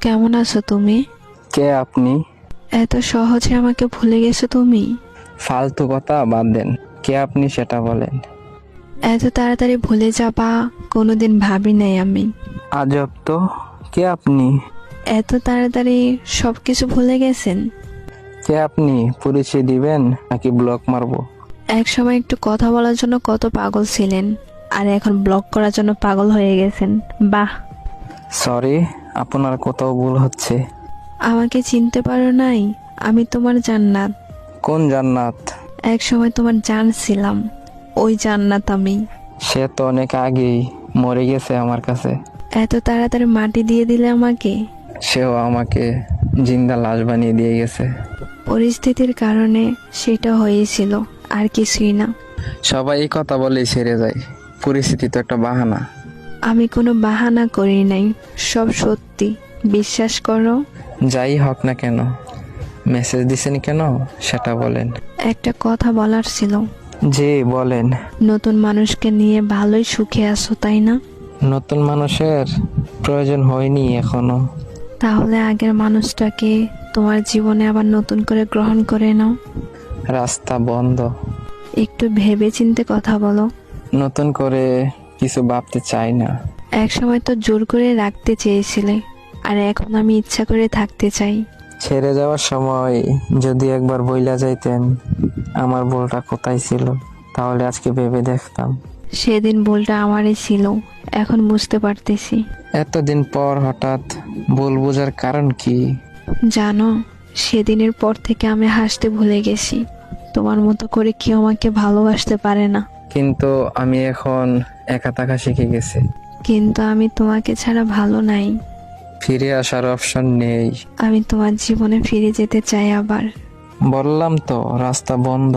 কেমন আছো তুমি? কে আপনি? এত সহজে আমাকে ভুলে গেছো তুমি? ফালতু কথা বাদ দেন। কে আপনি সেটা বলেন। এত তাড়াতাড়ি ভুলে যাবা কোনোদিন ভাবি নাই আমি। আজব তো, কে আপনি? এত তাড়াতাড়ি সবকিছু ভুলে গেছেন? কে আপনি পরিচয় দিবেন নাকি ব্লক মারবো? এক সময় একটু কথা বলার জন্য কত পাগল ছিলেন, আর এখন ব্লক করার জন্য পাগল হয়ে গেছেন। বাহ! সরি, আপনার কোথাও ভুল হচ্ছে। আমাকে চিনতে পারো নাই? আমি তোমার জান্নাত। কোন জান্নাত? এক সময় তোমার জান ছিলাম, ওই জান্নাত আমি। সে তো অনেক আগেই মরে গেছে আমার কাছে। এত তাড়াতাড়ি মাটি দিয়ে দিলে আমাকে। সেও আমাকে জিন্দা লাশ বানিয়ে দিয়ে গেছে। পরিস্থিতির কারণে সেটা হয়েছিল, আর কিছুই না। সবাই এই কথা বলেই ছেড়ে যায়। পরিস্থিতি তো একটা বাহানা। আমি কোনো বাহানা করি নাই, সব সত্যি, বিশ্বাস করো। যাই হোক না কেন, মেসেজ দিছেন কেন সেটা বলেন। একটা কথা বলার ছিল। জি বলেন। নতুন মানুষকে নিয়ে ভালোই সুখে আছো, তাই না? নতুন মানুষের প্রয়োজন হয়নি এখনো। তাহলে আগের মানুষটাকে তোমার জীবনে আবার নতুন করে গ্রহণ করে নাও। রাস্তা বন্ধ। একটু ভেবে চিন্তে কথা বলো। নতুন করে কিছু ভাবতে চাই না। এক সময় তো জোর করে রাখতে চেয়েছিলে, আর এখন আমি ইচ্ছা করে থাকতে চাই। ছেড়ে যাওয়ার সময় যদি একবার বইলা যাইতেন আমার ভুলটা কোথায় ছিল, তাহলে আজকে ভেবে দেখতাম। সেদিন ভুলটা আমারই ছিল, এখন বুঝতে পারতেছি। এতদিন পর হঠাৎ ভুল বোঝার কারণ কি? জানো, সেদিনের পর থেকে আমি হাসতে ভুলে গেছি। তোমার মতো করে কেউ আমাকে ভালোবাসতে পারে না। কিন্তু আমি এখন একা থাকা শিখে গেছি। কিন্তু আমি তোমাকে ছাড়া ভালো নাই। ফিরে আসার অপশন নেই। আমি তোমার জীবনে ফিরে যেতে চাই আবার। বললাম তো রাস্তা বন্ধ।